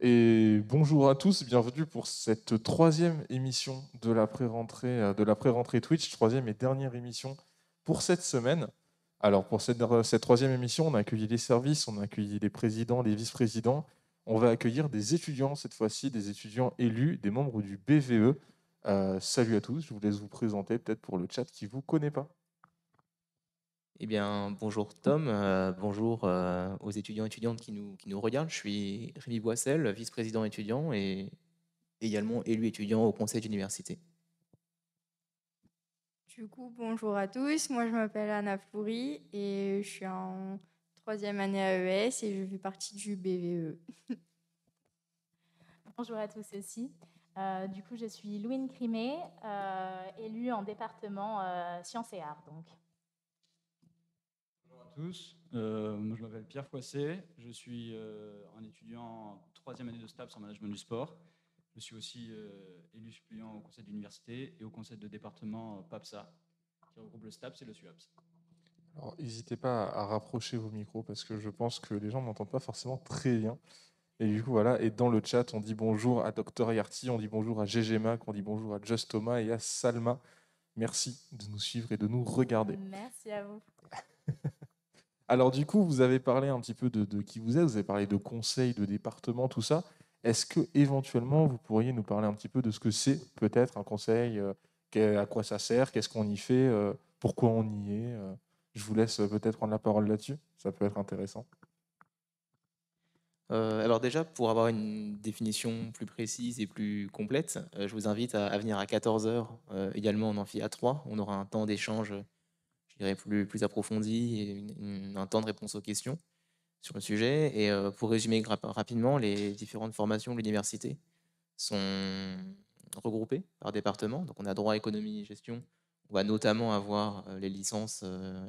Et bonjour à tous, bienvenue pour cette troisième émission de la pré-rentrée Twitch, troisième et dernière émission pour cette semaine. Alors pour cette troisième émission, on a accueilli les services, on a accueilli les présidents, les vice-présidents. On va accueillir des étudiants cette fois-ci, des étudiants élus, des membres du BVE. Salut à tous, je vous laisse vous présenter peut-être pour le chat qui ne vous connaît pas. Eh bien, bonjour Tom, bonjour aux étudiants et étudiantes qui nous regardent. Je suis Rémi Boissel, vice-président étudiant et également élu étudiant au conseil d'université. Du coup, bonjour à tous. Moi, je m'appelle Anna Floury et je suis en troisième année AES et je fais partie du BVE. Bonjour à tous aussi. Du coup, je suis Louine Crimet, élue en département sciences et arts. Donc. Bonjour à tous, moi je m'appelle Pierre Foissé, je suis un étudiant en troisième année de STAPS en management du sport. Je suis aussi élu suppléant au conseil d'université et au conseil de département PAPSA, qui regroupe le STAPS et le SUAPS. Alors n'hésitez pas à rapprocher vos micros parce que je pense que les gens n'entendent pas forcément très bien. Et du coup, voilà, et dans le chat, on dit bonjour à Dr Yarty, on dit bonjour à GG Mac, on dit bonjour à Just Thomas et à Salma. Merci de nous suivre et de nous regarder. Merci à vous. Alors du coup, vous avez parlé un petit peu de qui vous êtes, vous avez parlé de conseils, de département, tout ça. Est-ce que éventuellement vous pourriez nous parler un petit peu de ce que c'est peut-être un conseil, à quoi ça sert, qu'est-ce qu'on y fait, pourquoi on y est Je vous laisse peut-être prendre la parole là-dessus, ça peut être intéressant. Alors déjà, pour avoir une définition plus précise et plus complète, je vous invite à venir à 14 heures également en amphi A3. On aura un temps d'échange, je dirais, plus approfondi et un temps de réponse aux questions sur le sujet. Et pour résumer rapidement, les différentes formations de l'université sont regroupées par département. Donc on a droit, économie et gestion. On va notamment avoir les licences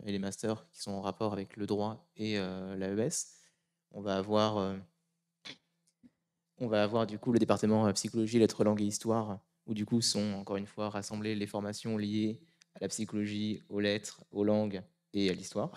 et les masters qui sont en rapport avec le droit et l'AES. On va avoir, du coup le département psychologie, lettres, langues et histoire, où du coup sont encore une fois rassemblées les formations liées à la psychologie, aux lettres, aux langues et à l'histoire.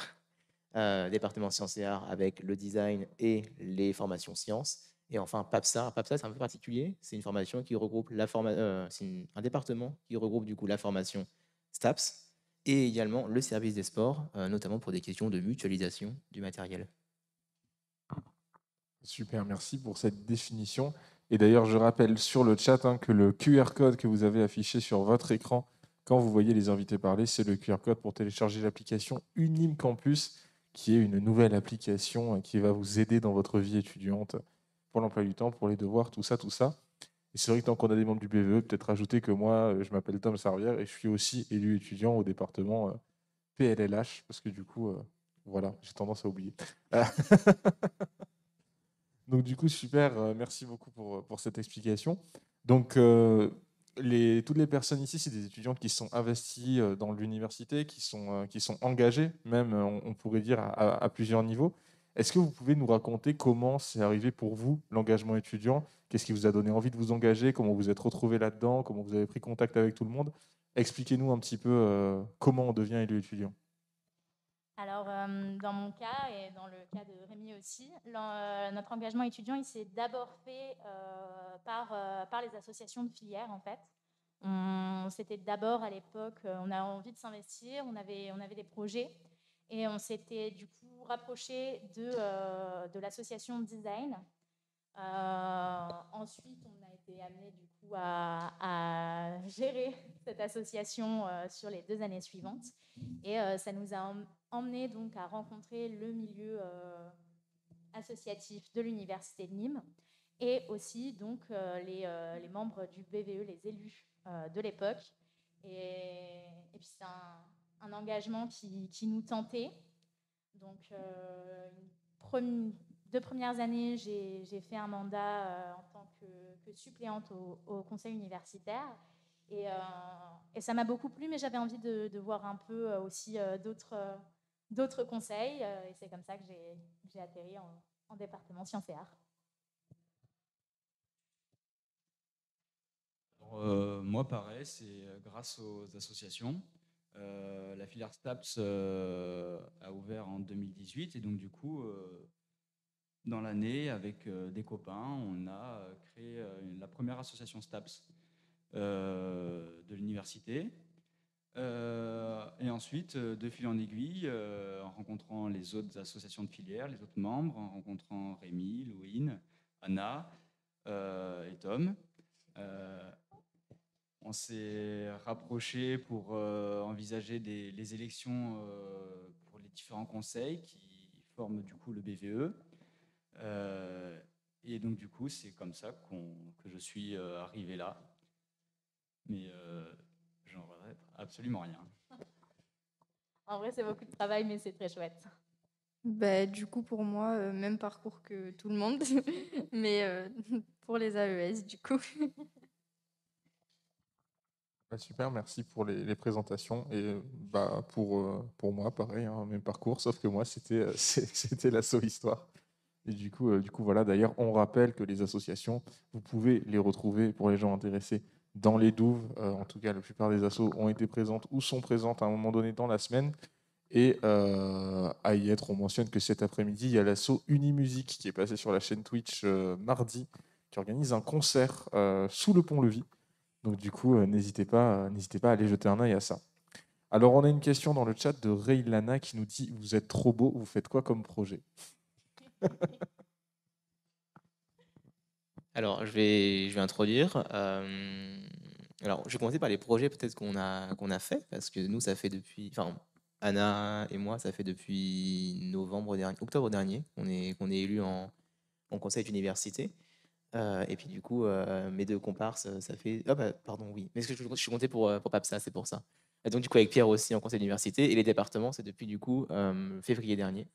Département sciences et arts avec le design et les formations sciences. Et enfin, PAPSA. PAPSA, c'est un peu particulier. C'est une formation qui regroupe un département qui regroupe du coup la formation STAPS et également le service des sports, notamment pour des questions de mutualisation du matériel. Super, merci pour cette définition. Et d'ailleurs, je rappelle sur le chat que le QR code que vous avez affiché sur votre écran quand vous voyez les invités parler, c'est le QR code pour télécharger l'application Unim Campus, qui est une nouvelle application qui va vous aider dans votre vie étudiante pour l'emploi du temps, pour les devoirs, tout ça, tout ça. Et c'est vrai que tant qu'on a des membres du BVE, peut-être rajouter que moi, je m'appelle Tom Sarvière et je suis aussi élu étudiant au département PLLH, parce que du coup, voilà, j'ai tendance à oublier. Donc du coup, super, merci beaucoup pour cette explication. Donc toutes les personnes ici, c'est des étudiantes qui sont investies dans l'université, qui sont engagées, même on pourrait dire à plusieurs niveaux. Est-ce que vous pouvez nous raconter comment c'est arrivé pour vous, l'engagement étudiant? Qu'est-ce qui vous a donné envie de vous engager? Comment vous êtes retrouvé là-dedans? Comment vous avez pris contact avec tout le monde? Expliquez-nous un petit peu comment on devient élu étudiant. Alors, dans mon cas et dans le cas de Rémi aussi, notre engagement étudiant, il s'est d'abord fait par les associations de filière, en fait. C'était d'abord à l'époque, on a envie de s'investir, on avait des projets et on s'était du coup rapproché de l'association Design. Ensuite, on a été amené du coup à gérer cette association sur les 2 années suivantes et ça nous a emmené donc à rencontrer le milieu associatif de l'université de Nîmes et aussi donc les membres du BVE, les élus de l'époque. Et puis c'est un engagement qui nous tentait. Donc, 2 premières années, j'ai fait un mandat en tant que suppléante au conseil universitaire. Et ça m'a beaucoup plu, mais j'avais envie de voir un peu aussi d'autres conseils. Et c'est comme ça que j'ai atterri en département sciences et arts. Alors, moi, pareil, c'est grâce aux associations. La filière STAPS a ouvert en 2018 et donc du coup, dans l'année, avec des copains, on a créé la première association STAPS de l'université. Et ensuite, de fil en aiguille, en rencontrant les autres associations de filière, les autres membres, en rencontrant Rémi, Louine, Anna et Tom, on s'est rapprochés pour envisager les élections pour les différents conseils qui forment du coup le BVE. Et donc du coup, c'est comme ça que je suis arrivé là. Mais j'en regrette absolument rien. En vrai, c'est beaucoup de travail, mais c'est très chouette. Bah, du coup, pour moi, même parcours que tout le monde, mais pour les AES, du coup. Bah, super, merci pour les présentations. Et pour moi, pareil, hein, même parcours, sauf que moi, c'était l'assaut Histoire. Et du coup, voilà, d'ailleurs, on rappelle que les associations, vous pouvez les retrouver pour les gens intéressés dans les douves. En tout cas, la plupart des assos ont été présentes ou sont présentes à un moment donné dans la semaine. Et à y être, on mentionne que cet après-midi, il y a l'asso Unimusique qui est passé sur la chaîne Twitch mardi, qui organise un concert sous le pont-levis. Donc du coup, n'hésitez pas à aller jeter un œil à ça. Alors, on a une question dans le chat de Reylana qui nous dit: vous êtes trop beau, vous faites quoi comme projet? Alors, je vais introduire. Alors, je vais commencer par les projets peut-être qu'on a fait, parce que nous, ça fait depuis, enfin, Anna et moi, ça fait depuis octobre dernier, qu'on est élus en conseil d'université. Et puis du coup, mes deux comparses, ça fait... Ah bah, pardon, oui. Mais est-ce que je suis compté pour PAPSA, c'est pour ça. Et donc du coup, avec Pierre aussi en conseil d'université, et les départements, c'est depuis du coup février dernier.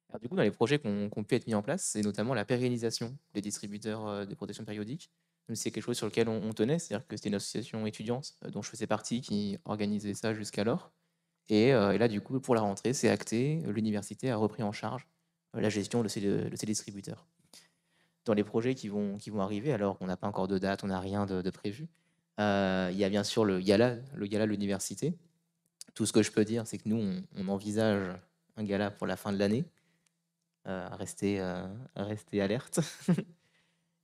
Alors, du coup, dans les projets qui ont pu être mis en place, c'est notamment la pérennisation des distributeurs de protection périodique. Donc, c'est quelque chose sur lequel on tenait, c'est-à-dire que c'était une association étudiante dont je faisais partie qui organisait ça jusqu'alors. Et là, du coup, pour la rentrée, c'est acté, l'université a repris en charge la gestion de ces distributeurs. Dans les projets qui vont arriver, alors qu'on n'a pas encore de date, on n'a rien de prévu, il y a bien sûr le gala de l'université. Tout ce que je peux dire, c'est que nous, on envisage un gala pour la fin de l'année. À rester alerte.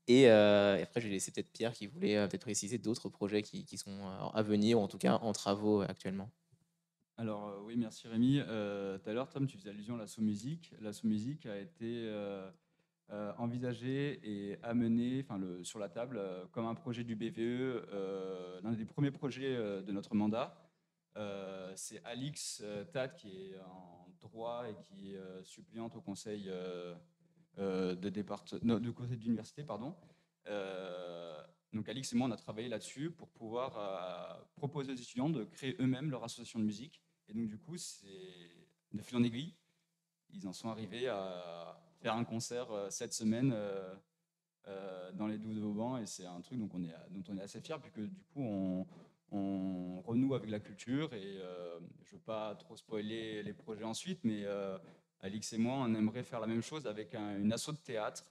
Et après, je vais laisser peut-être Pierre qui voulait peut-être préciser d'autres projets qui sont à venir, ou en tout cas en travaux actuellement. Alors oui, merci Rémi. Tout à l'heure, Tom, tu faisais allusion à l'assaut musique. L'assaut musique a été envisagé et amené sur la table comme un projet du BVE, l'un des premiers projets de notre mandat. C'est Alix Tad qui est en droit et qui est suppléante au conseil du conseil d'université, pardon. Donc Alix et moi, on a travaillé là-dessus pour pouvoir proposer aux étudiants de créer eux-mêmes leur association de musique. Et donc du coup, c'est de fil en aiguille, ils en sont arrivés à faire un concert cette semaine dans les Douves de Vauban, et c'est un truc dont on est assez fiers, puisque du coup, on renoue avec la culture, et je ne veux pas trop spoiler les projets ensuite, mais Alix et moi, on aimerait faire la même chose avec une asso de théâtre.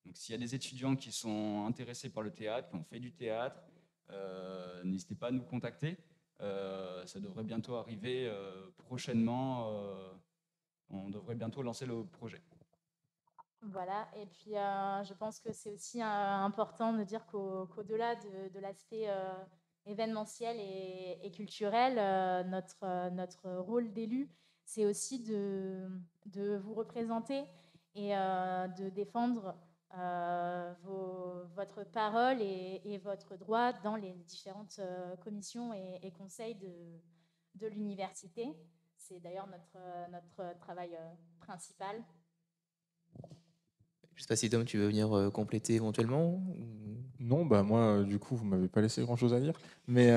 Donc s'il y a des étudiants qui sont intéressés par le théâtre, qui ont fait du théâtre, n'hésitez pas à nous contacter. Ça devrait bientôt arriver prochainement. On devrait bientôt lancer le projet. Voilà, et puis je pense que c'est aussi important de dire qu'au-delà de l'aspect événementiel et culturel, notre rôle d'élu, c'est aussi de vous représenter et de défendre votre parole et votre droit dans les différentes commissions et conseils de l'université. C'est d'ailleurs notre travail principal. Je ne sais pas si Tom, tu veux venir compléter éventuellement Non, bah moi, du coup, vous m'avez pas laissé grand-chose à dire. Mais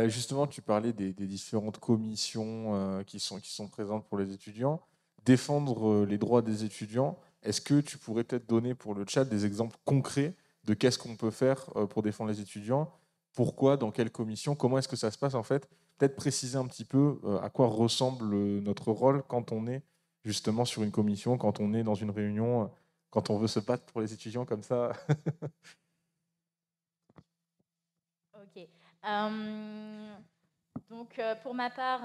justement, tu parlais des différentes commissions qui sont présentes pour les étudiants. Défendre les droits des étudiants, est-ce que tu pourrais peut-être donner pour le chat des exemples concrets de qu'est-ce qu'on peut faire pour défendre les étudiants? Pourquoi? Dans quelle commission? Comment est-ce que ça se passe en fait? Peut-être préciser un petit peu à quoi ressemble notre rôle quand on est justement sur une commission, quand on est dans une réunion, quand on veut se battre pour les étudiants comme ça. Ok. Donc, pour ma part,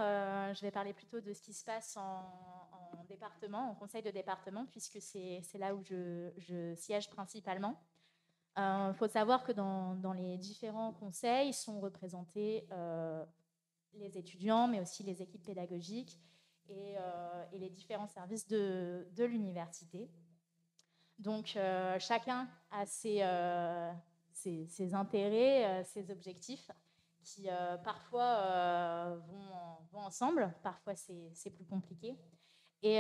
je vais parler plutôt de ce qui se passe en département, au conseil de département, puisque c'est là où je siège principalement. Il faut savoir que dans les différents conseils sont représentés les étudiants, mais aussi les équipes pédagogiques et les différents services de l'université. Donc, chacun a ses intérêts, ses objectifs qui parfois vont ensemble, parfois c'est plus compliqué. Et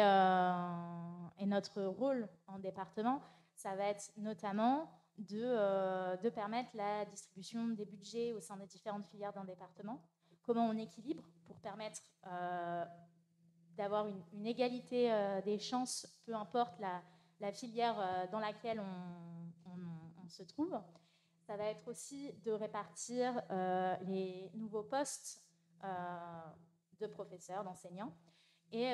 notre rôle en département, ça va être notamment de permettre la distribution des budgets au sein des différentes filières d'un département, comment on équilibre pour permettre d'avoir une égalité des chances, peu importe la filière dans laquelle on se trouve. Ça va être aussi de répartir les nouveaux postes de professeurs, d'enseignants. Et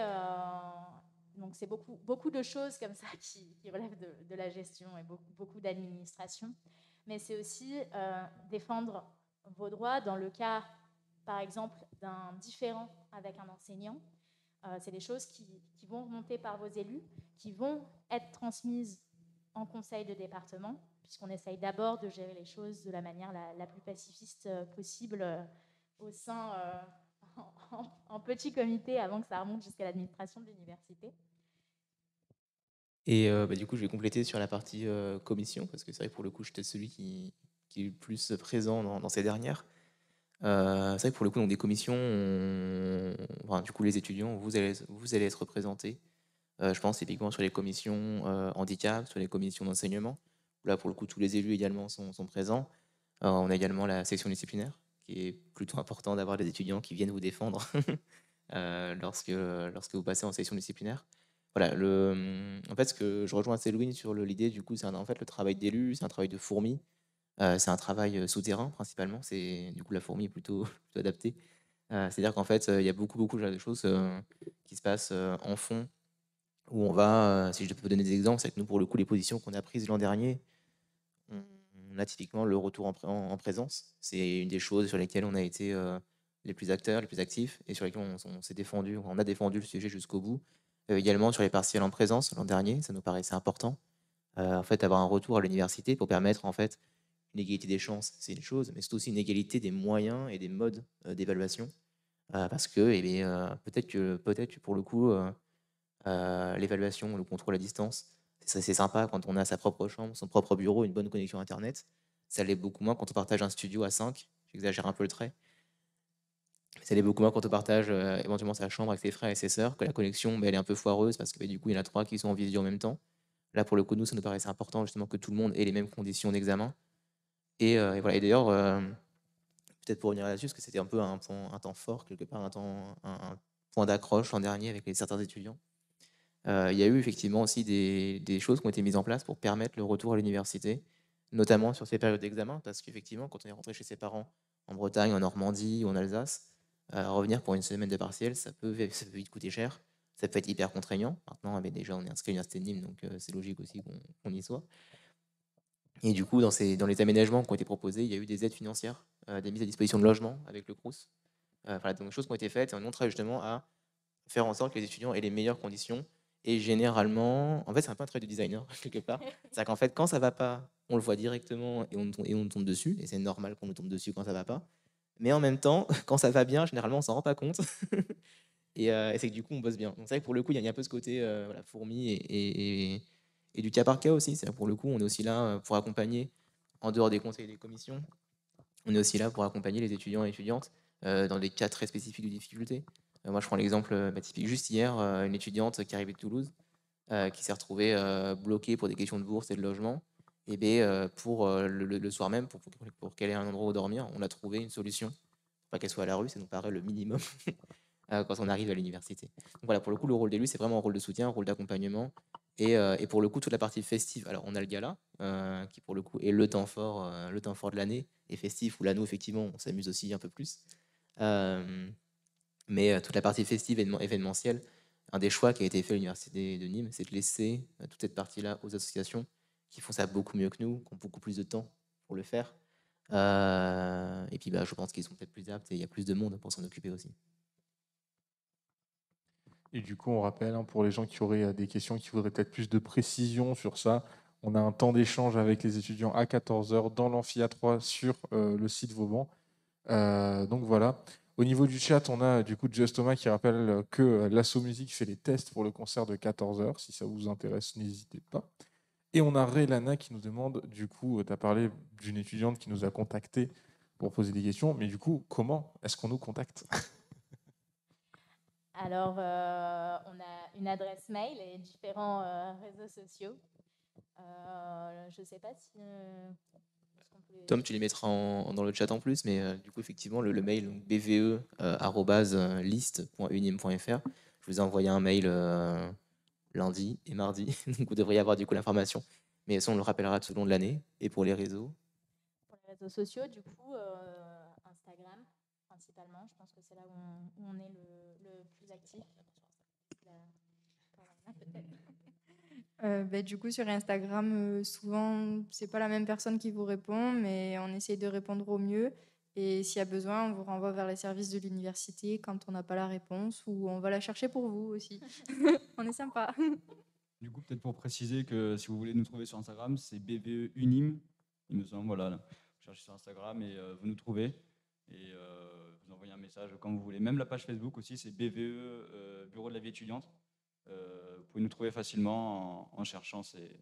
donc, c'est beaucoup de choses comme ça qui relèvent de la gestion et beaucoup d'administration. Mais c'est aussi défendre vos droits dans le cas, par exemple, d'un différend avec un enseignant. C'est des choses qui vont remonter par vos élus, qui vont être transmises en conseil de département, puisqu'on essaye d'abord de gérer les choses de la manière la plus pacifiste possible au sein, en petit comité, avant que ça remonte jusqu'à l'administration de l'université. Et du coup, je vais compléter sur la partie commission, parce que c'est vrai que pour le coup, j'étais celui qui est le plus présent dans ces dernières. C'est vrai que pour le coup, dans des commissions, du coup, les étudiants, vous allez être représentés. Je pense typiquement sur les commissions handicap, sur les commissions d'enseignement. Là, pour le coup, tous les élus également sont présents. On a également la section disciplinaire, qui est plutôt important d'avoir des étudiants qui viennent vous défendre lorsque vous passez en section disciplinaire. Voilà, en fait, ce que je rejoins assez Louis sur l'idée, du coup, c'est en fait le travail d'élu, c'est un travail de fourmi, c'est un travail souterrain principalement. C'est du coup la fourmi est plutôt adaptée. C'est-à-dire qu'en fait, il y a beaucoup de choses qui se passent en fond, où on va, si je peux donner des exemples, c'est que nous, pour le coup, les positions qu'on a prises l'an dernier, on a typiquement le retour en présence. C'est une des choses sur lesquelles on a été les plus acteurs, les plus actifs, et sur lesquelles on s'est défendu, on a défendu le sujet jusqu'au bout. Également sur les partiels en présence l'an dernier, ça nous paraissait important. En fait, avoir un retour à l'université pour permettre en fait une égalité des chances, c'est une chose, mais c'est aussi une égalité des moyens et des modes d'évaluation. Parce que peut-être que pour le coup, l'évaluation, le contrôle à distance, c'est sympa quand on a sa propre chambre, son propre bureau, une bonne connexion Internet. Ça l'est beaucoup moins quand on partage un studio à 5. J'exagère un peu le trait. Ça l'est beaucoup moins quand on partage éventuellement sa chambre avec ses frères et ses sœurs, que la connexion, elle est un peu foireuse parce que du coup, il y en a 3 qui sont en visio en même temps. Là, pour le coup, nous, ça nous paraissait important justement que tout le monde ait les mêmes conditions d'examen. Et voilà. Et d'ailleurs, peut-être pour revenir là-dessus, parce que c'était un peu un temps fort, quelque part, un point d'accroche l'an dernier avec certains étudiants. Il y a eu effectivement aussi des choses qui ont été mises en place pour permettre le retour à l'université, notamment sur ces périodes d'examen, parce qu'effectivement, quand on est rentré chez ses parents en Bretagne, en Normandie ou en Alsace, revenir pour une semaine de partiel, ça peut vite coûter cher, ça peut être hyper contraignant. Maintenant, déjà, on est inscrit à l'université de Nîmes, donc c'est logique aussi qu'on y soit. Et du coup, dans les aménagements qui ont été proposés, il y a eu des aides financières, des mises à disposition de logements avec le Crous. Voilà, donc des choses qui ont été faites, et on montre justement à faire en sorte que les étudiants aient les meilleures conditions. Et généralement, en fait, c'est un peu un trait de designer, quelque part. C'est-à-dire qu'en fait, quand ça va pas, on le voit directement et on tombe dessus. Et c'est normal qu'on nous tombe dessus quand ça va pas. Mais en même temps, quand ça va bien, généralement, on s'en rend pas compte. Et c'est que du coup, on bosse bien. Donc c'est vrai que pour le coup, il y a un peu ce côté fourmi et du cas par cas aussi. C'est pour le coup, on est aussi là pour accompagner, en dehors des conseils et des commissions, on est aussi là pour accompagner les étudiants et étudiantes dans des cas très spécifiques de difficultés. Moi, je prends l'exemple typique juste hier, une étudiante qui arrivait de Toulouse, qui s'est retrouvée bloquée pour des questions de bourse et de logement. Et bien, pour le soir même, pour qu'elle ait un endroit où dormir, on a trouvé une solution. Pas qu'elle soit à la rue, ça nous paraît le minimum quand on arrive à l'université. Donc voilà, pour le coup, le rôle d'élu, c'est vraiment un rôle de soutien, un rôle d'accompagnement. Et pour le coup, toute la partie festive, alors on a le gala, qui pour le coup est le temps fort de l'année, et festif, où là, nous, effectivement, on s'amuse aussi un peu plus. Mais toute la partie festive, événementielle, un des choix qui a été fait à l'université de Nîmes, c'est de laisser toute cette partie-là aux associations qui font ça beaucoup mieux que nous, qui ont beaucoup plus de temps pour le faire. Et puis je pense qu'ils sont peut-être plus aptes et il y a plus de monde pour s'en occuper aussi. Et du coup, on rappelle, hein, pour les gens qui auraient des questions, qui voudraient peut-être plus de précision sur ça, on a un temps d'échange avec les étudiants à 14 heures dans l'amphi A3 sur le site Vauban. Donc voilà. Au niveau du chat, on a du coup Just Thomas qui rappelle que l'Asso Musique fait les tests pour le concert de 14 heures. Si ça vous intéresse, n'hésitez pas. Et on a Ray Lana qui nous demande, du coup, tu as parlé d'une étudiante qui nous a contacté pour poser des questions, mais du coup, comment est-ce qu'on nous contacte? Alors, on a une adresse mail et différents réseaux sociaux. Je ne sais pas si... est-ce qu'on peut- Tom, tu les mettras dans le chat en plus, mais du coup, effectivement, le mail, donc bve@list.unim.fr. Je vous ai envoyé un mail lundi et mardi, donc vous devriez avoir du coup l'information. Mais ça, on le rappellera tout au long de l'année. Et pour les réseaux, Pour les réseaux sociaux, du coup, Instagram, principalement. Je pense que c'est là où on est le plus actif. Peut-être. Du coup, sur Instagram, souvent, c'est pas la même personne qui vous répond, mais on essaye de répondre au mieux. Et s'il y a besoin, on vous renvoie vers les services de l'université quand on n'a pas la réponse, ou on va la chercher pour vous aussi. On est sympa. Du coup, peut-être pour préciser que si vous voulez nous trouver sur Instagram, c'est BVE Unim, il me semble. Voilà, là. Vous cherchez sur Instagram et vous nous trouvez. Et vous envoyez un message quand vous voulez. Même la page Facebook aussi, c'est BVE Bureau de la vie étudiante. Vous pouvez nous trouver facilement en cherchant ces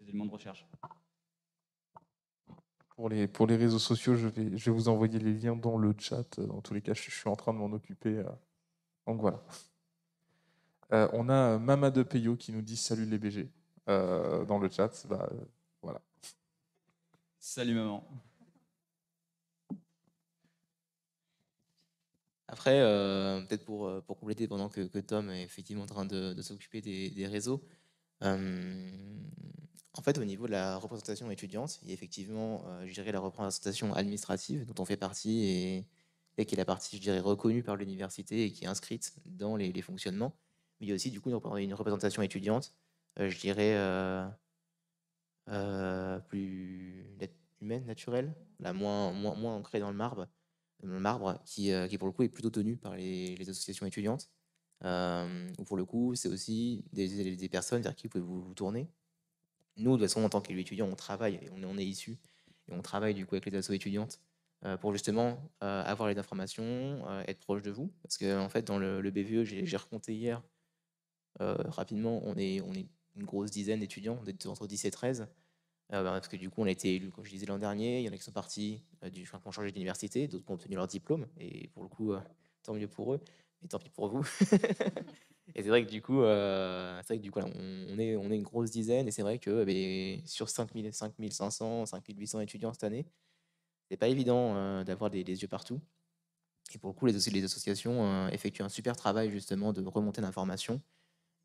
éléments de recherche. Pour les réseaux sociaux, je vais vous envoyer les liens dans le chat. Dans tous les cas, je suis en train de m'en occuper. Donc voilà. On a Mama de Peyo qui nous dit salut les BG dans le chat. Voilà. Salut maman. après, peut-être pour compléter, pendant que Tom est effectivement en train de s'occuper des réseaux, en fait, au niveau de la représentation étudiante, il y a effectivement, je dirais, la représentation administrative dont on fait partie et qui est la partie, je dirais, reconnue par l'université et qui est inscrite dans les fonctionnements. Mais il y a aussi, du coup, une représentation étudiante, je dirais, plus humaine, naturelle, la moins ancrée dans le marbre qui, pour le coup, est plutôt tenue par les associations étudiantes. Où pour le coup, c'est aussi des personnes vers qui vous pouvez vous tourner. Nous, de toute façon, en tant qu'élus étudiants, on travaille et on est issus et on travaille du coup avec les assos étudiantes pour justement avoir les informations, être proche de vous. Parce que en fait, dans le BVE, j'ai recompté hier rapidement, on est une grosse dizaine d'étudiants, on est entre 10 et 13. Parce que du coup, on a été élus, comme je disais l'an dernier, il y en a qui sont partis, qui ont changé d'université, d'autres qui ont obtenu leur diplôme, et pour le coup, tant mieux pour eux, mais tant pis pour vous. Et c'est vrai que du coup, voilà, on est une grosse dizaine, et c'est vrai que sur 5500, 5800 étudiants cette année, c'est pas évident d'avoir les yeux partout. Et pour le coup, les associations effectuent un super travail justement de remontée d'informations.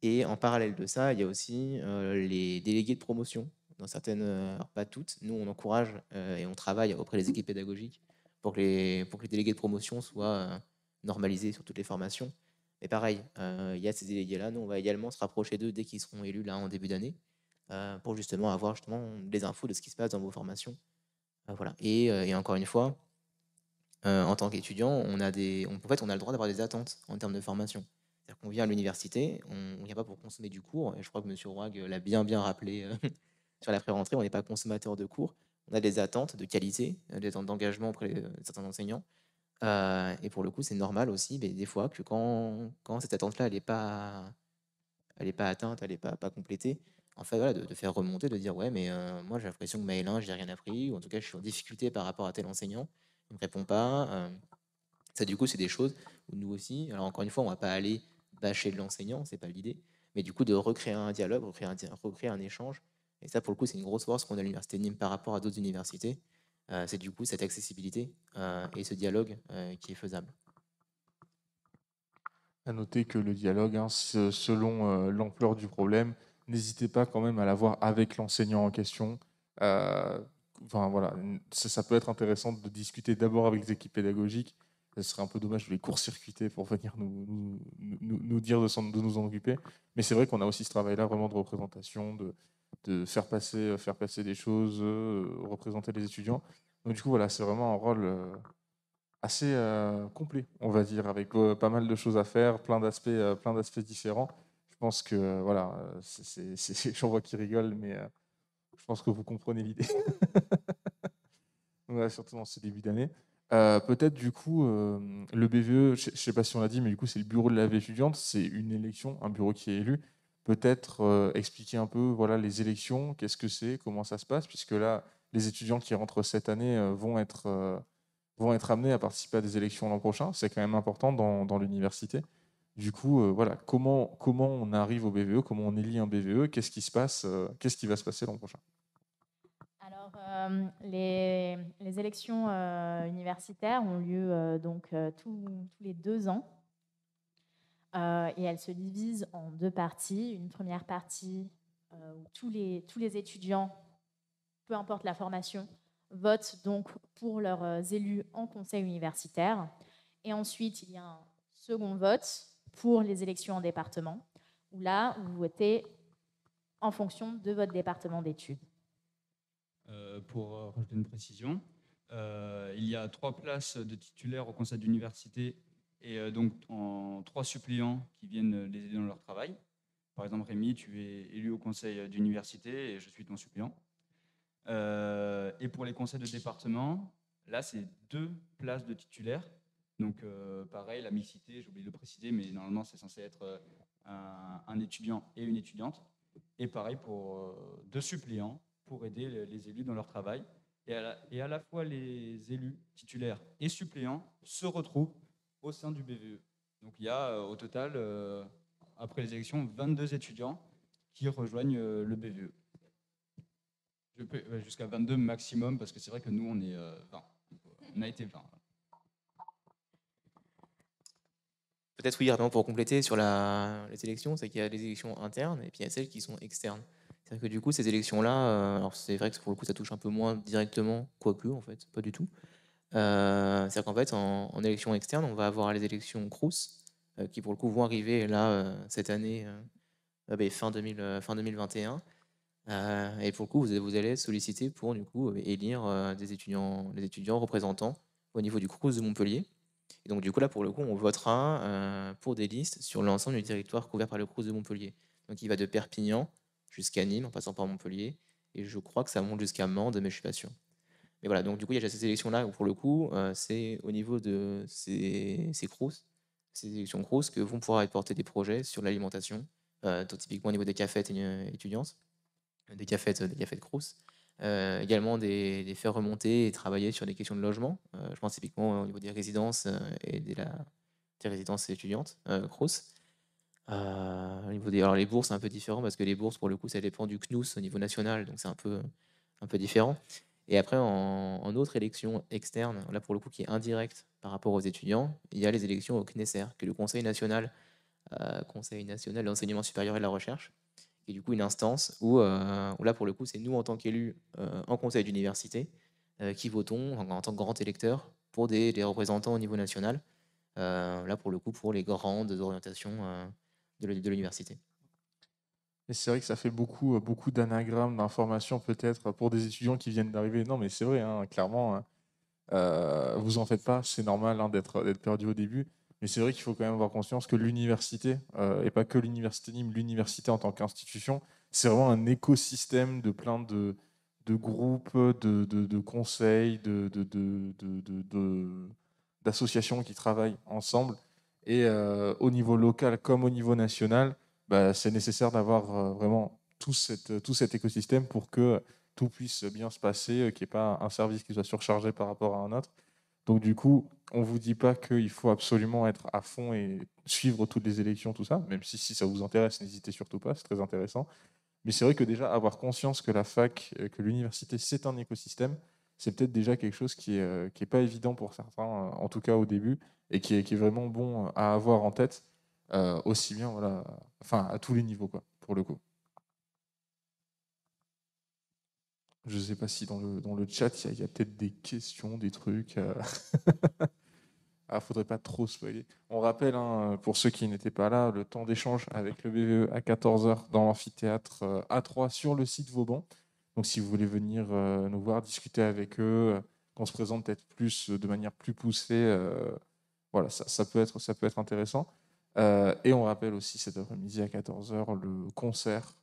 Et en parallèle de ça, il y a aussi les délégués de promotion. Dans certaines, alors pas toutes, nous on encourage et on travaille auprès des équipes pédagogiques pour que les délégués de promotion soient normalisés sur toutes les formations. Mais pareil, il y a ces délégués-là, nous on va également se rapprocher d'eux dès qu'ils seront élus là en début d'année pour justement avoir justement les infos de ce qui se passe dans vos formations. Voilà. Et encore une fois, en tant qu'étudiant, en fait, on a le droit d'avoir des attentes en termes de formation. C'est-à-dire qu'on vient à l'université, on ne vient pas pour consommer du cours, et je crois que M. Roig l'a bien rappelé sur la pré-rentrée, on n'est pas consommateur de cours, on a des attentes de qualité, des attentes d'engagement auprès de certains enseignants, et pour le coup, c'est normal aussi, mais des fois, que quand cette attente-là, elle est pas atteinte, elle n'est pas complétée, en fait, voilà, de faire remonter, de dire, ouais, mais moi, j'ai l'impression que Maëlin, je n'ai rien appris, ou en tout cas, je suis en difficulté par rapport à tel enseignant, il ne me répond pas. Ça, du coup, c'est des choses où nous aussi, alors encore une fois, on va pas aller bâcher de l'enseignant, c'est pas l'idée, mais du coup, de recréer un dialogue, recréer un échange. Et ça, pour le coup, c'est une grosse force qu'on a à l'université de Nîmes par rapport à d'autres universités. C'est du coup cette accessibilité et ce dialogue qui est faisable. À noter que le dialogue, hein, selon l'ampleur du problème, n'hésitez pas quand même à l'avoir avec l'enseignant en question. Enfin voilà, ça peut être intéressant de discuter d'abord avec les équipes pédagogiques. Ce serait un peu dommage de les court-circuiter pour venir nous dire de nous en occuper. Mais c'est vrai qu'on a aussi ce travail-là vraiment de représentation, de faire passer des choses, représenter les étudiants. Donc du coup, voilà, c'est vraiment un rôle assez complet, on va dire, avec pas mal de choses à faire, plein d'aspects différents. Je pense que voilà, j'en vois qui rigolent, mais je pense que vous comprenez l'idée. Ouais, surtout dans ce début d'année. Peut-être du coup, le BVE, je ne sais pas si on l'a dit, mais du coup, c'est le bureau de la vie étudiante, c'est une élection, un bureau qui est élu. Peut-être expliquer un peu voilà, les élections, qu'est-ce que c'est, comment ça se passe, puisque là, les étudiants qui rentrent cette année vont être amenés à participer à des élections l'an prochain. C'est quand même important dans l'université. Du coup, voilà, comment on arrive au BVE, comment on élit un BVE, qu'est-ce qui se passe, qu'est-ce qui va se passer l'an prochain? Alors, les élections universitaires ont lieu donc tous les 2 ans. Et elles se divisent en 2 parties. Une première partie où tous les étudiants, peu importe la formation, votent donc pour leurs élus en conseil universitaire. Et ensuite, il y a un second vote pour les élections en département, où là, vous votez en fonction de votre département d'études. Pour rajouter une précision, il y a 3 places de titulaires au conseil d'université et donc 3 suppléants qui viennent les aider dans leur travail. Par exemple, Rémi, tu es élu au conseil d'université et je suis ton suppléant. Et pour les conseils de département, là, c'est 2 places de titulaires. Donc, pareil, la mixité, j'ai oublié de le préciser, mais normalement, c'est censé être un étudiant et une étudiante. Et pareil pour 2 suppléants pour aider les élus dans leur travail. Et à la fois, les élus titulaires et suppléants se retrouvent au sein du BVE. Donc, il y a au total, après les élections, 22 étudiants qui rejoignent le BVE. Jusqu'à 22 maximum, parce que c'est vrai que nous, on est 20. On a été 20. Peut-être oui, rapidement pour compléter sur les élections, c'est qu'il y a les élections internes et puis il y a celles qui sont externes. C'est-à-dire que du coup, ces élections-là, alors c'est vrai que pour le coup, ça touche un peu moins directement, quoique en fait, pas du tout. C'est-à-dire qu'en fait, en élection externe, on va avoir les élections Crous, qui pour le coup vont arriver là cette année, fin 2021. Et pour le coup, vous allez être sollicité pour du coup élire les étudiants représentants au niveau du Crous de Montpellier. Et donc du coup là pour le coup on votera pour des listes sur l'ensemble du territoire couvert par le Crous de Montpellier. Donc il va de Perpignan jusqu'à Nîmes en passant par Montpellier et je crois que ça monte jusqu'à Mende mais je suis pas sûr. Mais voilà, donc du coup il y a déjà ces élections là où pour le coup c'est au niveau de ces Crous, ces élections Crous que vont pouvoir être portés des projets sur l'alimentation, typiquement au niveau des cafettes étudiantes, des cafettes Crous. Également des faire remonter et travailler sur des questions de logement. Je pense typiquement au niveau des résidences et des résidences étudiantes, Crous. Au niveau alors les bourses, c'est un peu différent parce que les bourses, pour le coup, ça dépend du CNUS au niveau national, donc c'est un peu différent. Et après, en autre élection externe, là pour le coup qui est indirecte par rapport aux étudiants, il y a les élections au CNESER, qui est le Conseil national de l'enseignement supérieur et de la recherche, qui est du coup une instance où là pour le coup c'est nous en tant qu'élus en conseil d'université qui votons en tant que grands électeurs pour des représentants au niveau national, là pour le coup pour les grandes orientations de l'université. Et c'est vrai que ça fait beaucoup d'anagrammes, d'informations peut-être pour des étudiants qui viennent d'arriver. Non, mais c'est vrai, hein, clairement, hein, vous en faites pas, c'est normal hein, d'être perdu au début. Mais c'est vrai qu'il faut quand même avoir conscience que l'université, et pas que l'université Nîmes, l'université en tant qu'institution, c'est vraiment un écosystème de plein de groupes, de conseils, d'associations qui travaillent ensemble. Et au niveau local comme au niveau national, bah, c'est nécessaire d'avoir vraiment tout cet écosystème pour que tout puisse bien se passer, qu'il n'y ait pas un service qui soit surchargé par rapport à un autre. Donc du coup, on ne vous dit pas qu'il faut absolument être à fond et suivre toutes les élections, tout ça, même si ça vous intéresse, n'hésitez surtout pas, c'est très intéressant. Mais c'est vrai que déjà, avoir conscience que la fac, que l'université, c'est un écosystème, c'est peut-être déjà quelque chose qui est pas évident pour certains, en tout cas au début, et qui est vraiment bon à avoir en tête, aussi bien, voilà, enfin, à tous les niveaux, quoi, pour le coup. Je ne sais pas si dans le chat, il y a peut-être des questions, des trucs. Ah, faudrait pas trop spoiler. On rappelle, hein, pour ceux qui n'étaient pas là, le temps d'échange avec le BVE à 14 h dans l'amphithéâtre A3 sur le site Vauban. Donc si vous voulez venir nous voir, discuter avec eux, qu'on se présente peut-être plus de manière plus poussée. Voilà, ça peut être intéressant. Et on rappelle aussi cet après-midi à 14h le concert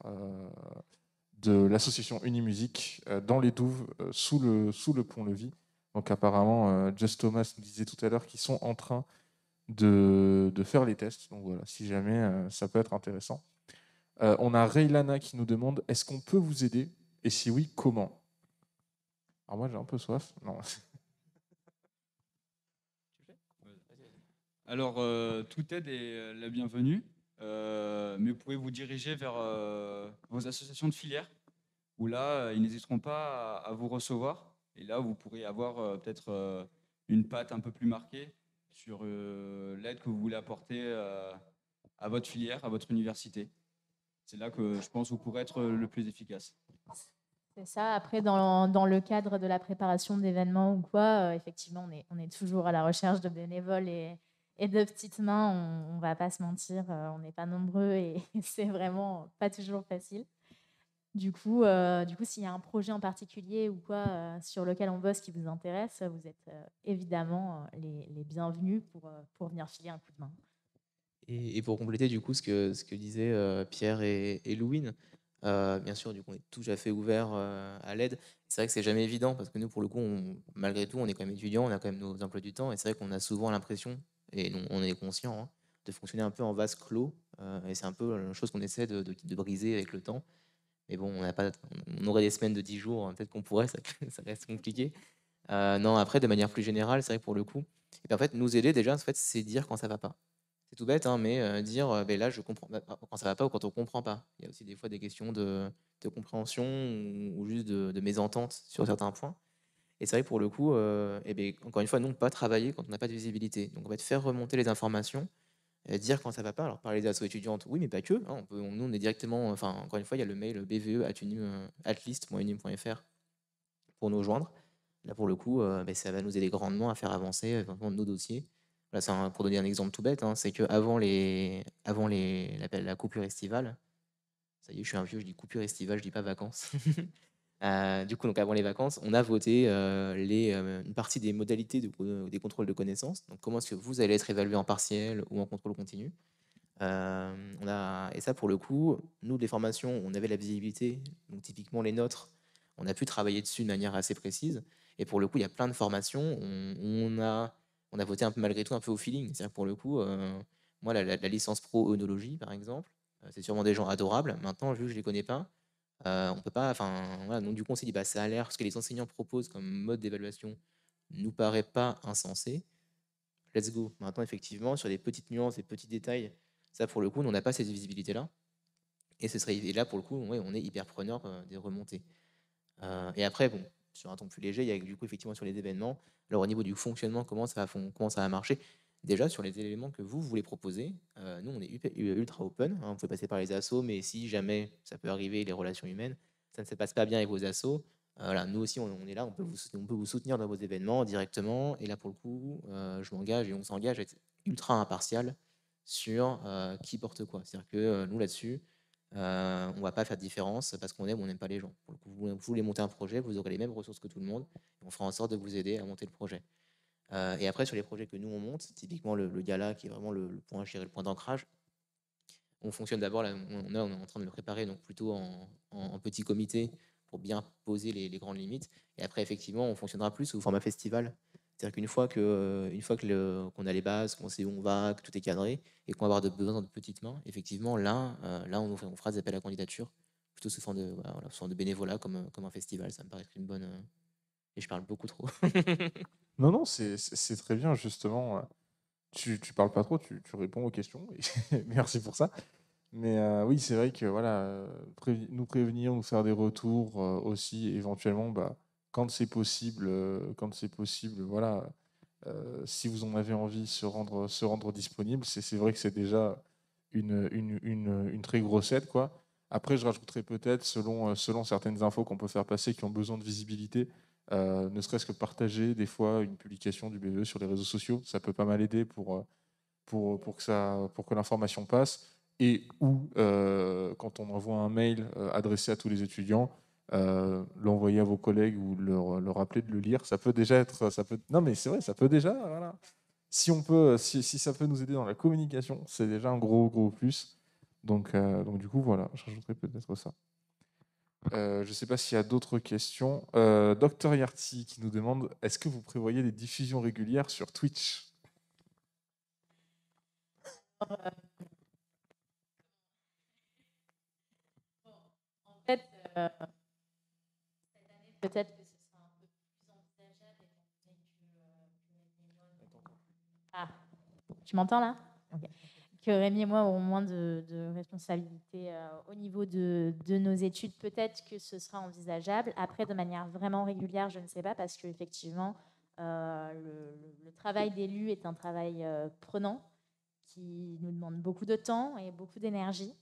de l'association Unimusique dans les Douves, sous le pont-levis. Donc apparemment, Just Thomas nous disait tout à l'heure qu'ils sont en train de faire les tests. Donc voilà, si jamais ça peut être intéressant. On a Reylana qui nous demande est-ce qu'on peut vous aider et si oui, comment? Alors moi j'ai un peu soif. Non. Alors, toute aide est la bienvenue, mais vous pouvez vous diriger vers vos associations de filières, où là, ils n'hésiteront pas à vous recevoir. Et là, vous pourrez avoir peut-être une patte un peu plus marquée sur l'aide que vous voulez apporter à votre filière, à votre université. C'est là que je pense que vous pourrez être le plus efficace. C'est ça. Après, dans le cadre de la préparation d'événements ou quoi, effectivement, on est toujours à la recherche de bénévoles et de petites mains. On ne va pas se mentir, on n'est pas nombreux et c'est vraiment pas toujours facile. Du coup, s'il y a un projet en particulier ou quoi sur lequel on bosse qui vous intéresse, vous êtes évidemment les bienvenus pour venir filer un coup de main. Et pour compléter du coup ce que disaient Pierre et Louine, bien sûr du coup on est tout à fait ouvert à l'aide. C'est vrai que c'est jamais évident parce que nous pour le coup malgré tout on est quand même étudiants, on a quand même nos emplois du temps et c'est vrai qu'on a souvent l'impression, et on est conscient, hein, de fonctionner un peu en vase clos, et c'est un peu la chose qu'on essaie de briser avec le temps. Mais bon, on aurait des semaines de 10 jours, hein, peut-être qu'on pourrait, ça, ça reste compliqué. Non, après, de manière plus générale, c'est vrai que pour le coup, et puis en fait, nous aider déjà, en fait, c'est dire quand ça va pas. C'est tout bête, hein, mais dire, ben là, je comprends quand ça va pas ou quand on comprend pas. Il y a aussi des fois des questions de compréhension ou juste de mésentente sur certains points. Et c'est vrai que pour le coup, et ben, encore une fois, nous, on ne peut pas travailler quand on n'a pas de visibilité. Donc, on va te faire remonter les informations, dire quand ça va pas. Alors, parler des assos étudiantes, oui, mais pas que, hein, nous, on est directement, enfin, encore une fois, il y a le mail bve@list.unim.fr pour nous joindre. Là, pour le coup, ben, ça va nous aider grandement à faire avancer nos dossiers. Là, pour donner un exemple tout bête, hein, c'est qu'avant la coupure estivale, ça y est, je suis un vieux, je dis coupure estivale, je dis pas vacances. Du coup, donc avant les vacances, on a voté une partie des modalités des contrôles de connaissances. Donc, comment est-ce que vous allez être évalué en partiel ou en contrôle continu? Et ça, pour le coup, nous, les formations, on avait la visibilité. Donc, typiquement, les nôtres, on a pu travailler dessus de manière assez précise. Et pour le coup, il y a plein de formations. On a voté un peu malgré tout un peu au feeling. C'est-à-dire que pour le coup, moi, la licence pro œnologie, par exemple, c'est sûrement des gens adorables. Maintenant, vu que je ne les connais pas, on peut pas. Enfin, voilà, donc du coup, on s'est dit, bah, ça a l'air, ce que les enseignants proposent comme mode d'évaluation nous paraît pas insensé. Let's go. Maintenant, effectivement, sur des petites nuances, des petits détails, ça, pour le coup, on n'a pas cette visibilité-là. Et là, pour le coup, ouais, on est hyper preneur des remontées. Et après, bon, sur un ton plus léger, il y a du coup, effectivement, sur les événements. Alors, au niveau du fonctionnement, comment ça va marcher? Déjà, sur les éléments que vous voulez proposer, nous, on est ultra open, hein, vous pouvez passer par les assos, mais si jamais ça peut arriver, les relations humaines, ça ne se passe pas bien avec vos assos, voilà, nous aussi, on est là, on peut vous soutenir dans vos événements directement. Et là, pour le coup, je m'engage et on s'engage à être ultra impartial sur qui porte quoi. C'est-à-dire que nous, là-dessus, on va pas faire de différence parce qu'on aime ou on n'aime pas les gens. Pour le coup, vous voulez monter un projet, vous aurez les mêmes ressources que tout le monde. Et on fera en sorte de vous aider à monter le projet. Et après, sur les projets que nous, on monte, typiquement le gala, qui est vraiment le point, je dirais, le point d'ancrage, on fonctionne d'abord, on est en train de le préparer, donc plutôt en petit comité pour bien poser les grandes limites. Et après, effectivement, on fonctionnera plus sous format festival. C'est-à-dire qu'une fois qu'on a les bases, qu'on sait où on va, que tout est cadré, et qu'on va avoir besoin de petites mains, effectivement, là on fera des appels à candidature, plutôt sous forme sous forme de bénévolat, comme un festival. Ça me paraît être une bonne... Et je parle beaucoup trop. Non, non, c'est très bien, justement. Tu parles pas trop, tu réponds aux questions. Et merci pour ça. Mais oui, c'est vrai que voilà, nous prévenir, nous faire des retours aussi, éventuellement, bah, quand c'est possible, voilà, si vous en avez envie, se rendre disponible. C'est vrai que c'est déjà une très grosse aide, quoi. Après, je rajouterais peut-être, selon certaines infos qu'on peut faire passer qui ont besoin de visibilité, ne serait-ce que partager des fois une publication du BVE sur les réseaux sociaux. Ça peut pas mal aider pour que l'information passe. Et ou quand on envoie un mail adressé à tous les étudiants, l'envoyer à vos collègues ou leur rappeler de le lire. Ça peut déjà être, non mais c'est vrai, ça peut déjà, voilà. Si ça peut nous aider dans la communication, c'est déjà un gros plus. Donc du coup, voilà, je rajouterais peut-être ça. Je ne sais pas s'il y a d'autres questions. Dr Yarty qui nous demande, est-ce que vous prévoyez des diffusions régulières sur Twitch? En fait, cette année, peut-être que ce sera un peu plus envisageable étant donné Ah, tu m'entends là? Ok. Que Rémi et moi aurons moins de responsabilités au niveau de nos études. Peut-être que ce sera envisageable. Après, de manière vraiment régulière, je ne sais pas, parce qu'effectivement, le travail d'élu est un travail prenant qui nous demande beaucoup de temps et beaucoup d'énergie.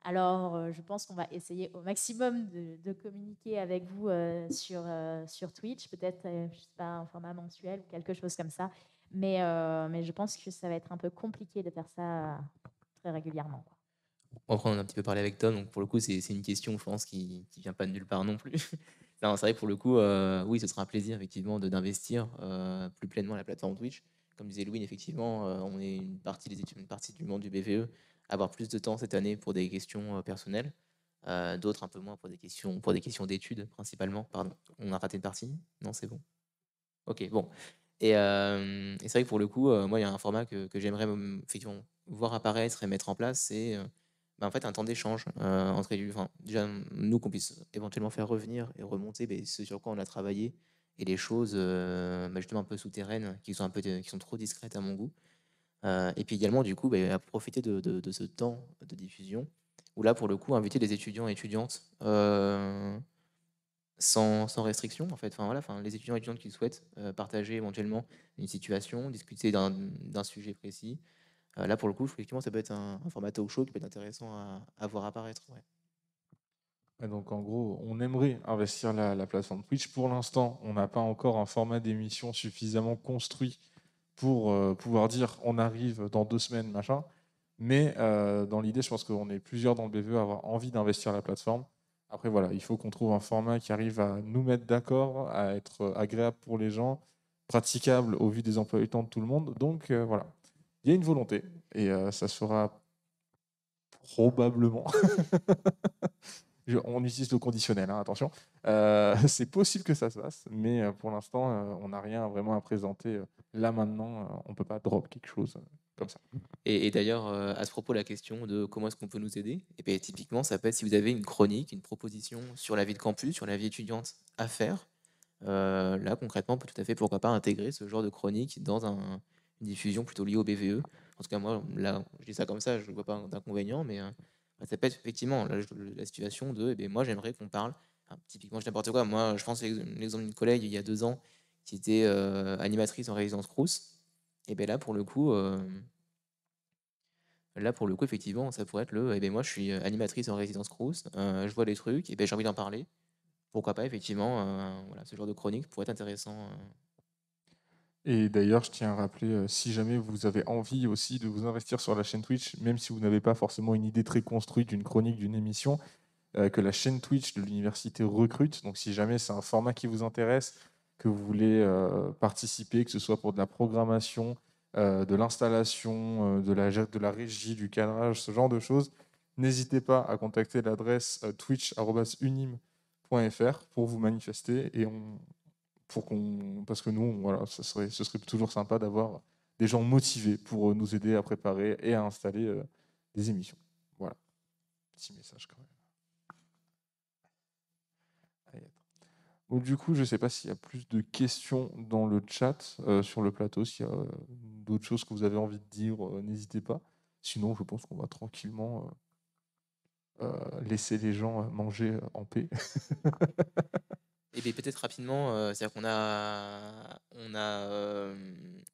Alors, je pense qu'on va essayer au maximum de communiquer avec vous sur Twitch, peut-être, je sais pas, en format mensuel ou quelque chose comme ça. Mais je pense que ça va être un peu compliqué de faire ça très régulièrement, quoi. Après, on en a un petit peu parlé avec Tom, donc pour le coup, c'est une question, je pense, qui vient pas de nulle part non plus. Non, c'est vrai que pour le coup, oui, ce sera un plaisir, effectivement, d'investir plus pleinement la plateforme Twitch. Comme disait Louis, effectivement, on est une partie des études, une partie du monde du BVE, avoir plus de temps cette année pour des questions personnelles, d'autres un peu moins pour des questions d'études, principalement. Pardon, on a raté une partie? Non, c'est bon. Ok, bon. Et c'est vrai que pour le coup, moi, il y a un format que j'aimerais effectivement voir apparaître et mettre en place, c'est en fait un temps d'échange entre élus. Enfin, déjà, nous, qu'on puisse éventuellement faire revenir et remonter ce sur quoi on a travaillé et les choses justement un peu souterraines qui sont trop discrètes à mon goût. Et puis également, du coup, à profiter de ce temps de diffusion où là, pour le coup, inviter des étudiants et étudiantes sans restriction, en fait. Enfin, voilà, enfin, les étudiants et étudiantes qui souhaitent partager éventuellement une situation, discuter d'un sujet précis. Là, pour le coup, effectivement, ça peut être un format talk show qui peut être intéressant à voir apparaître. Ouais. Et donc en gros, on aimerait investir la plateforme Twitch. Pour l'instant, on n'a pas encore un format d'émission suffisamment construit pour pouvoir dire on arrive dans 2 semaines, machin. Mais dans l'idée, je pense qu'on est plusieurs dans le BVE à avoir envie d'investir la plateforme. Après, voilà, il faut qu'on trouve un format qui arrive à nous mettre d'accord, à être agréable pour les gens, praticable au vu des emplois du temps de tout le monde. Donc voilà, il y a une volonté et ça se fera probablement. On utilise le conditionnel, hein, attention. C'est possible que ça se fasse, mais pour l'instant, on n'a rien vraiment à présenter. Là, maintenant, on ne peut pas drop quelque chose comme ça. Et d'ailleurs, à ce propos, la question de comment est-ce qu'on peut nous aider, et bien, typiquement, ça peut être si vous avez une chronique, une proposition sur la vie de campus, sur la vie étudiante à faire. Là, concrètement, on peut tout à fait, pourquoi pas, intégrer ce genre de chronique dans une diffusion plutôt liée au BVE. En tout cas, moi, là, je dis ça comme ça, je ne vois pas d'inconvénient, mais ça peut être effectivement la situation de, moi, j'aimerais qu'on parle, typiquement, je n'importe quoi. Moi, je pense à l'exemple d'une collègue il y a 2 ans qui était animatrice en résidence Crous. Et bien là, pour le coup, effectivement, ça pourrait être moi, je suis animatrice en résidence Crous, je vois des trucs, et j'ai envie d'en parler. Pourquoi pas, effectivement, voilà, ce genre de chronique pourrait être intéressant. Et d'ailleurs, je tiens à rappeler, si jamais vous avez envie aussi de vous investir sur la chaîne Twitch, même si vous n'avez pas forcément une idée très construite d'une chronique, d'une émission, que la chaîne Twitch de l'université recrute. Donc si jamais c'est un format qui vous intéresse, que vous voulez participer, que ce soit pour de la programmation, de l'installation, de la régie, du cadrage, ce genre de choses, n'hésitez pas à contacter l'adresse twitch@unim.fr pour vous manifester parce que nous, voilà, ce serait toujours sympa d'avoir des gens motivés pour nous aider à préparer et à installer des émissions. Voilà, petit message quand même. Donc, du coup, je ne sais pas s'il y a plus de questions dans le chat, sur le plateau. S'il y a d'autres choses que vous avez envie de dire, n'hésitez pas. Sinon, je pense qu'on va tranquillement laisser les gens manger en paix. Et bien peut-être rapidement, c'est-à-dire qu'on a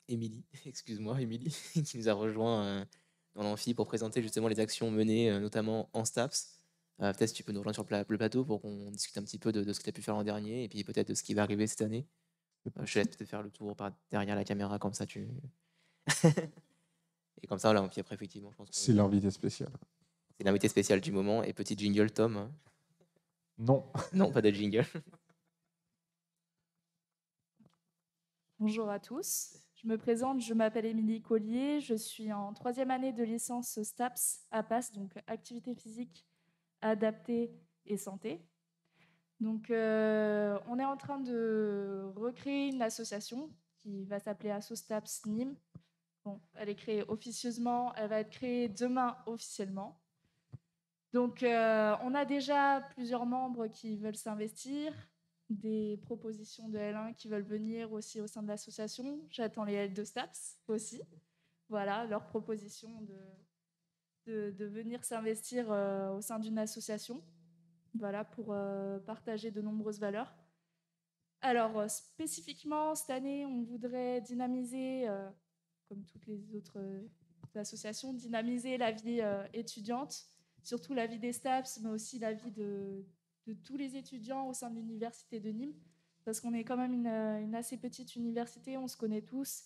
Émilie, excuse-moi Émilie, qui nous a rejoint dans l'amphi pour présenter justement les actions menées, notamment en STAPS. Peut-être si tu peux nous rejoindre sur le plateau pour qu'on discute un petit peu de ce que tu as pu faire l'an dernier et puis peut-être de ce qui va arriver cette année. Je te laisse peut-être faire le tour derrière la caméra, comme ça tu. Et comme ça, là, puis après, effectivement, je pense que C'est l'invité spécial. c'est l'invité spécial du moment. Et petit jingle, Tom. Non. Non, pas de jingle. Bonjour à tous. Je me présente, je m'appelle Émilie Collier, je suis en 3e année de licence STAPS APAS, donc activité physique adaptée et santé. Donc on est en train de recréer une association qui va s'appeler AssoSTAPS Nîmes. Bon, elle est créée officieusement, elle va être créée demain officiellement. Donc on a déjà plusieurs membres qui veulent s'investir, des propositions de L1 qui veulent venir aussi au sein de l'association. J'attends les L2 STAPS aussi. Voilà, leur proposition de venir s'investir au sein d'une association. Voilà, pour partager de nombreuses valeurs. Alors, spécifiquement, cette année, on voudrait dynamiser, comme toutes les autres associations, dynamiser la vie étudiante, surtout la vie des STAPS, mais aussi la vie de tous les étudiants au sein de l'université de Nîmes, parce qu'on est quand même une assez petite université, on se connaît tous,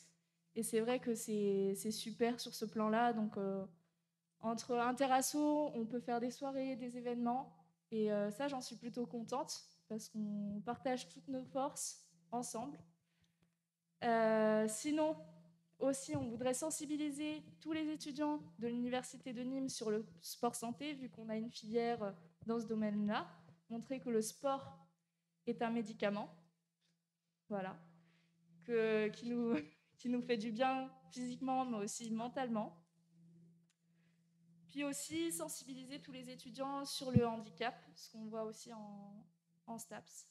et c'est vrai que c'est super sur ce plan-là. Donc, entre interasso, on peut faire des soirées, des événements, et ça, j'en suis plutôt contente, parce qu'on partage toutes nos forces ensemble. Sinon, aussi, on voudrait sensibiliser tous les étudiants de l'université de Nîmes sur le sport santé, vu qu'on a une filière dans ce domaine-là, montrer que le sport est un médicament, voilà, qui nous fait du bien physiquement, mais aussi mentalement. Puis aussi sensibiliser tous les étudiants sur le handicap, ce qu'on voit aussi en STAPS.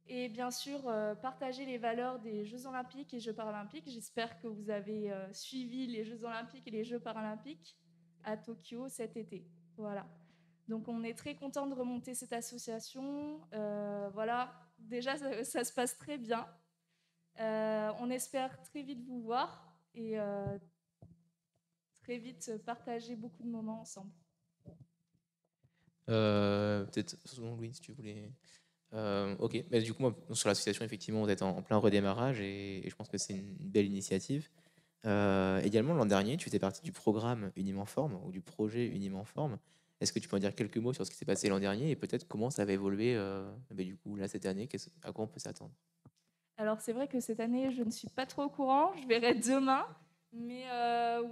Et bien sûr, partager les valeurs des Jeux Olympiques et Jeux Paralympiques. J'espère que vous avez suivi les Jeux Olympiques et les Jeux Paralympiques à Tokyo cet été. Voilà. Donc, on est très content de remonter cette association. Voilà. Déjà, ça se passe très bien. On espère très vite vous voir et très vite partager beaucoup de moments ensemble. Peut-être, Louis, si tu voulais. Ok, mais du coup, moi, sur l'association, effectivement, vous êtes en plein redémarrage et je pense que c'est une belle initiative. Également, l'an dernier, tu faisais partie du programme Unime en forme ou du projet Unime en forme. Est-ce que tu peux en dire quelques mots sur ce qui s'est passé l'an dernier et peut-être comment ça va évoluer du coup, là, cette année, à quoi on peut s'attendre? Alors, c'est vrai que cette année, je ne suis pas trop au courant. Je verrai demain. Mais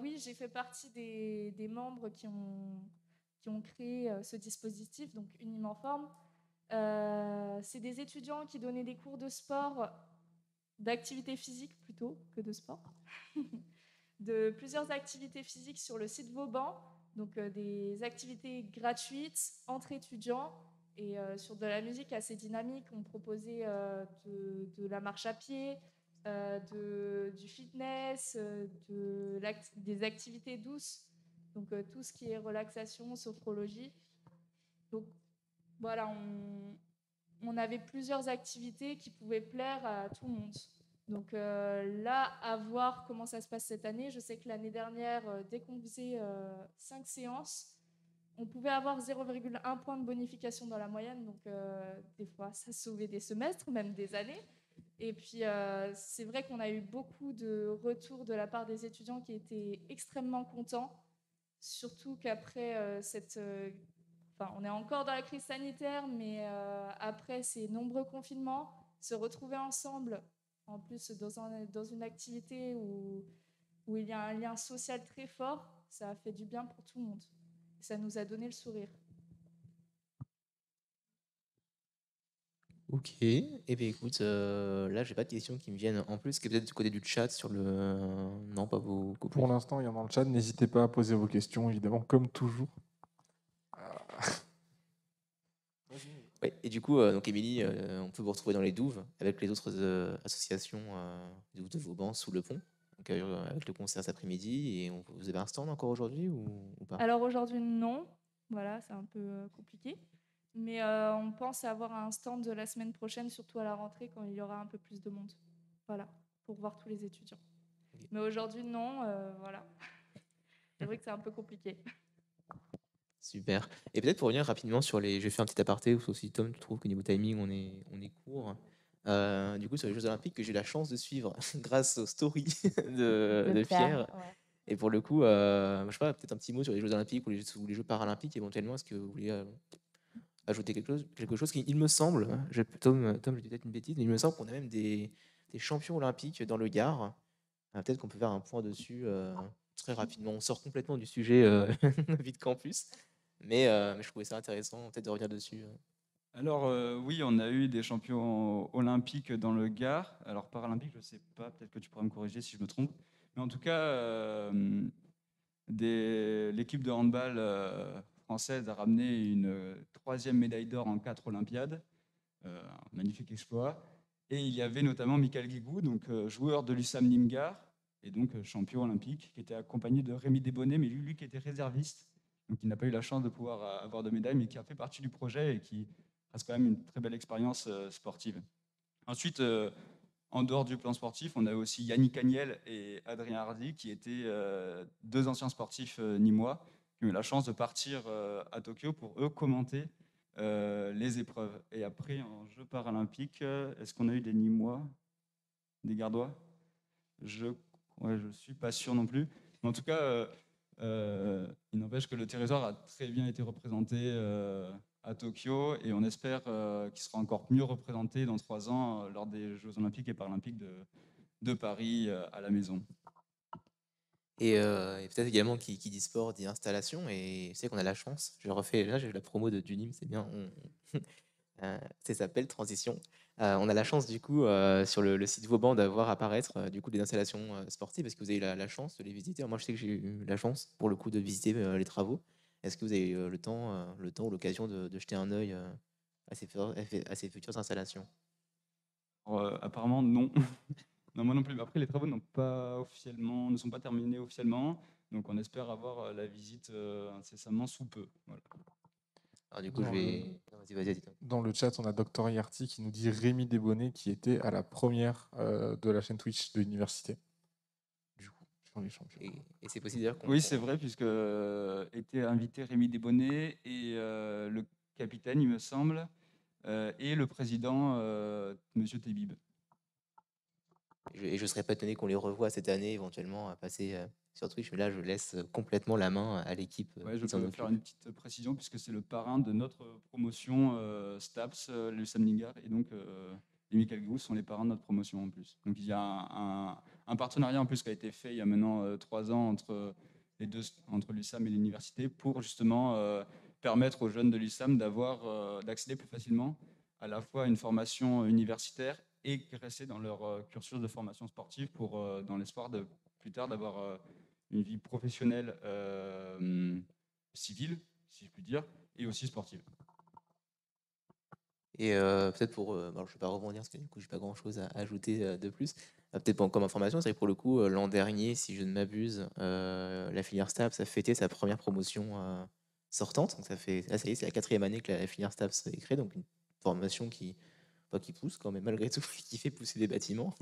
oui, j'ai fait partie des membres qui ont créé ce dispositif, donc Unime en forme. C'est des étudiants qui donnaient des cours de sport, d'activité physique plutôt que de sport, de plusieurs activités physiques sur le site Vauban, donc des activités gratuites entre étudiants et sur de la musique assez dynamique. On proposait de la marche à pied, du fitness, des activités douces, donc tout ce qui est relaxation, sophrologie. Donc voilà, on avait plusieurs activités qui pouvaient plaire à tout le monde. Donc là, à voir comment ça se passe cette année. Je sais que l'année dernière, dès qu'on faisait 5 séances, on pouvait avoir 0,1 point de bonification dans la moyenne. Donc des fois, ça sauvait des semestres, même des années. Et puis, c'est vrai qu'on a eu beaucoup de retours de la part des étudiants qui étaient extrêmement contents, surtout qu'après Enfin, on est encore dans la crise sanitaire, mais après ces nombreux confinements, se retrouver ensemble, en plus dans une activité où il y a un lien social très fort, ça a fait du bien pour tout le monde. Ça nous a donné le sourire. Ok, et bien écoute, là j'ai pas de questions qui me viennent en plus, que peut-être du côté du chat sur le. Non, pas beaucoup. Pour l'instant, il y en a dans le chat. N'hésitez pas à poser vos questions, évidemment, comme toujours. Ouais, et du coup, donc Émilie, on peut vous retrouver dans les douves avec les autres associations de Vauban sous le pont, donc, avec le concert cet après-midi. Et vous avez un stand encore aujourd'hui ou pas? Alors aujourd'hui, non. Voilà, c'est un peu compliqué. Mais on pense avoir un stand de la semaine prochaine, surtout à la rentrée, quand il y aura un peu plus de monde. Voilà, pour voir tous les étudiants. Ok. Mais aujourd'hui, non. Voilà. C'est vrai que c'est un peu compliqué. Super. Et peut-être pour revenir rapidement sur les. Je vais faire un petit aparté, ou si Tom, tu trouves qu'au niveau timing, on est court. Du coup, sur les Jeux Olympiques que j'ai eu la chance de suivre grâce aux stories de Pierre. Ouais. Et pour le coup, je sais pas, peut-être un petit mot sur les Jeux Olympiques ou les Jeux Paralympiques éventuellement. Est-ce que vous voulez ajouter quelque chose qui, il me semble, hein, Tom, je dis peut-être une bêtise, mais il me semble qu'on a même des champions olympiques dans le Gard. Peut-être qu'on peut faire un point dessus très rapidement. On sort complètement du sujet vie de campus, mais je trouvais ça intéressant peut-être de revenir dessus. Alors oui, on a eu des champions olympiques dans le Gard. Alors paralympique, je ne sais pas, peut-être que tu pourras me corriger si je me trompe. Mais en tout cas, l'équipe de handball française a ramené une troisième médaille d'or en 4 Olympiades. Un magnifique exploit. Et il y avait notamment Michael Guigou, donc joueur de l'USAM Nîmes-Gard, et donc champion olympique, qui était accompagné de Rémi Desbonnets, mais lui qui était réserviste, donc il n'a pas eu la chance de pouvoir avoir de médaille, mais qui a fait partie du projet et qui reste quand même une très belle expérience sportive. Ensuite, en dehors du plan sportif, on a aussi Yannick Agnel et Adrien Hardy, qui étaient deux anciens sportifs nîmois, qui ont eu la chance de partir à Tokyo pour eux commenter les épreuves. Et après, en Jeux paralympiques, est-ce qu'on a eu des Nîmois, des Gardois? Je suis pas sûr non plus. Mais en tout cas, il n'empêche que le territoire a très bien été représenté à Tokyo et on espère qu'il sera encore mieux représenté dans 3 ans lors des Jeux olympiques et paralympiques de Paris à la maison. Et peut-être également qui dit sport dit installation. Et c'est qu'on a la chance. Je refais là, j'ai eu la promo du Nîmes, c'est bien. Ça s'appelle Transition. On a la chance du coup sur le site Vauban d'avoir apparaître du coup des installations sportives. Est-ce que vous avez la chance de les visiter? Alors, moi, je sais que j'ai eu la chance pour le coup de visiter les travaux. Est-ce que vous avez le temps ou l'occasion de jeter un œil à ces futures installations? Alors, apparemment, non. Non, moi non plus. Après, les travaux ne sont pas terminés officiellement. Donc, on espère avoir la visite incessamment sous peu. Voilà. Alors, du coup, je vais. Non, vas-y. Dans le chat, on a Dr Yarty qui nous dit Rémi Desbonnets qui était à la première de la chaîne Twitch de l'université. Du coup, sur les champions. Et c'est possible d'ailleurs qu'on. Oui, c'est vrai, puisque était invité Rémi Desbonnets et le capitaine, il me semble, et le président, Monsieur Tébib. Et je ne serais pas étonné qu'on les revoie cette année, éventuellement, à passer sur Twitch. Mais là, je laisse complètement la main à l'équipe. Ouais, je peux faire une petite précision, puisque c'est le parrain de notre promotion STAPS, le Samlingar, et donc les Michael Gous sont les parrains de notre promotion en plus. Donc il y a un partenariat en plus qui a été fait il y a maintenant 3 ans entre l'USAM et l'université pour justement permettre aux jeunes de l'USAM d'accéder plus facilement à la fois à une formation universitaire et rester dans leur cursus de formation sportive dans l'espoir de plus tard d'avoir une vie professionnelle civile, si je puis dire, et aussi sportive. Et peut-être pour, alors je ne vais pas rebondir parce que du coup, je n'ai pas grand-chose à ajouter de plus. Peut-être comme information, c'est que pour le coup, l'an dernier, si je ne m'abuse, la filière STAPS a fêté sa première promotion sortante. Donc ça y est, c'est la 4e année que la filière STAPS est créée, donc une formation qui pousse quand même malgré tout, qui fait pousser des bâtiments.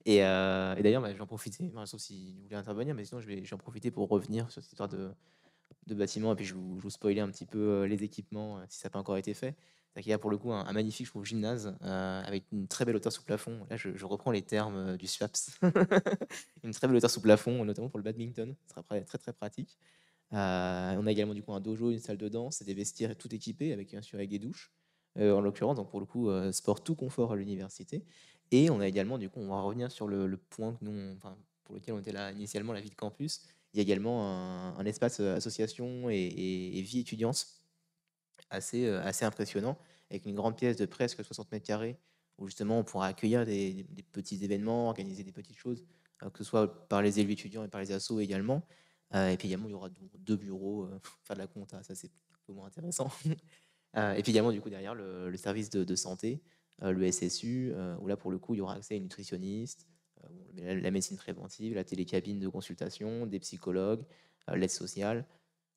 Et d'ailleurs, j'en profiter, sauf si vous voulez intervenir, mais sinon je vais en profiter pour revenir sur cette histoire de bâtiments, et puis je vous spoiler un petit peu les équipements si ça n'a pas encore été fait. Il y a pour le coup un magnifique, je trouve, gymnase avec une très belle hauteur sous plafond. Là, je reprends les termes du SWAPS. Une très belle hauteur sous plafond, notamment pour le badminton. Ce sera très très pratique. On a également du coup un dojo, une salle de danse, des vestiaires tout équipés avec des douches. En l'occurrence, donc pour le coup, sport tout confort à l'université. Et on a également, du coup, on va revenir sur le point que pour lequel on était là initialement, la vie de campus. Il y a également un espace association et vie étudiante assez impressionnant, avec une grande pièce de presque 60 mètres carrés, où justement on pourra accueillir des petits événements, organiser des petites choses, que ce soit par les élus étudiants et par les assos également. Et puis également, il y aura 2 bureaux, faire de la compta, ça c'est un peu moins intéressant. Et puis également, du coup, derrière, le service de santé, le SSU, où là, pour le coup, il y aura accès à une nutritionniste, la médecine préventive, la télécabine de consultation, des psychologues, l'aide sociale.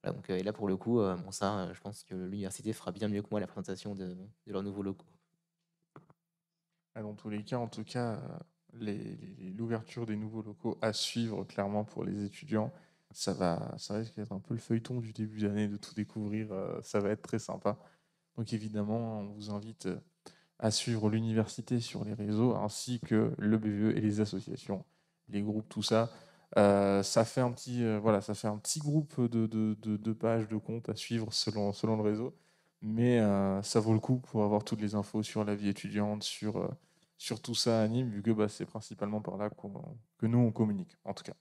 Voilà, donc, et là, pour le coup, je pense que l'université fera bien mieux que moi la présentation de leurs nouveaux locaux. Dans tous les cas, en tout cas, l'ouverture des nouveaux locaux à suivre clairement pour les étudiants, ça risque d'être un peu le feuilleton du début d'année, de tout découvrir, ça va être très sympa. Donc évidemment, on vous invite à suivre l'université sur les réseaux, ainsi que le BVE et les associations, les groupes, tout ça. Ça fait un petit groupe de pages, de comptes à suivre selon le réseau. Mais ça vaut le coup pour avoir toutes les infos sur la vie étudiante, sur tout ça à Nîmes, vu que c'est principalement par là que nous, on communique, en tout cas.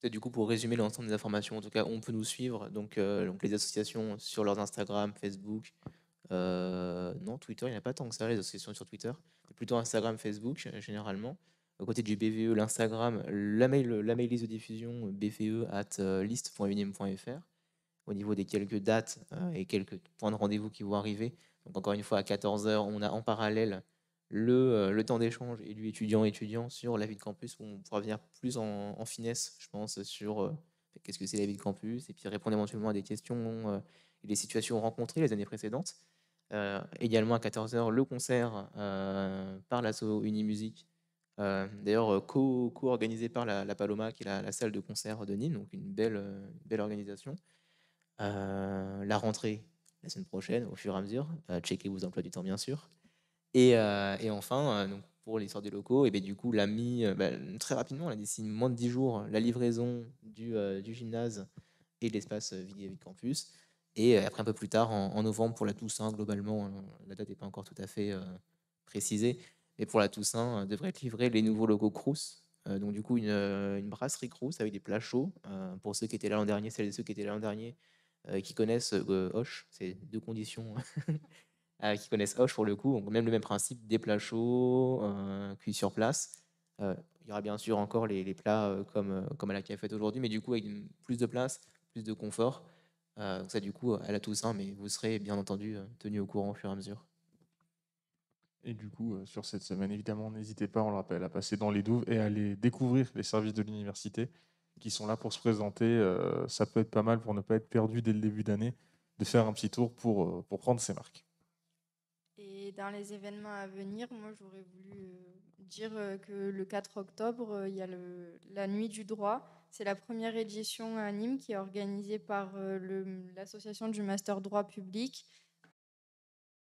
Et du coup, pour résumer l'ensemble des informations, en tout cas, on peut nous suivre, donc les associations sur leurs Instagram, Facebook. Non, Twitter, il n'y en a pas tant que ça, les associations sur Twitter. C'est plutôt Instagram, Facebook, généralement. Au côté du BVE, l'Instagram, la mail liste de diffusion, bve@liste.unim.fr. Au niveau des quelques dates et quelques points de rendez-vous qui vont arriver. Donc, encore une fois, à 14h, on a en parallèle le temps d'échange élu étudiant sur la vie de campus, où on pourra venir plus en finesse, je pense, sur qu'est-ce que c'est la vie de campus, et puis répondre éventuellement à des questions et des situations rencontrées les années précédentes. Également à 14h, le concert par l'asso Unimusique, d'ailleurs co-organisé par la Paloma, qui est la salle de concert de Nîmes, donc une belle organisation. La rentrée la semaine prochaine, au fur et à mesure. Checkez vos emplois du temps, bien sûr. Et enfin, donc pour l'histoire des locaux, et bien du coup, très rapidement, là, d'ici moins de 10 jours, la livraison du gymnase et de l'espace Vie Campus. Et après, un peu plus tard, en novembre, pour la Toussaint, globalement, la date n'est pas encore tout à fait précisée, mais pour la Toussaint, devraient être livrés les nouveaux locaux Crous. Donc du coup, une brasserie Crous avec des plats chauds. Pour ceux qui étaient là l'an dernier, celles et ceux qui étaient là l'an dernier, qui connaissent Hoche, c'est deux conditions qui connaissent Hoche pour le coup. Donc, même le même principe, des plats chauds, cuits sur place. Il y aura bien sûr encore les plats comme à la cafette aujourd'hui, mais du coup avec plus de place, plus de confort. Donc ça du coup à la Toussaint, mais vous serez bien entendu tenu au courant au fur et à mesure. Et du coup, sur cette semaine, évidemment, n'hésitez pas, on le rappelle, à passer dans les douves et à aller découvrir les services de l'université qui sont là pour se présenter. Ça peut être pas mal pour ne pas être perdu dès le début d'année, de faire un petit tour pour prendre ses marques. Et dans les événements à venir, moi j'aurais voulu dire que le 4 octobre, il y a la Nuit du droit. C'est la première édition à Nîmes qui est organisée par l'association du Master Droit Public.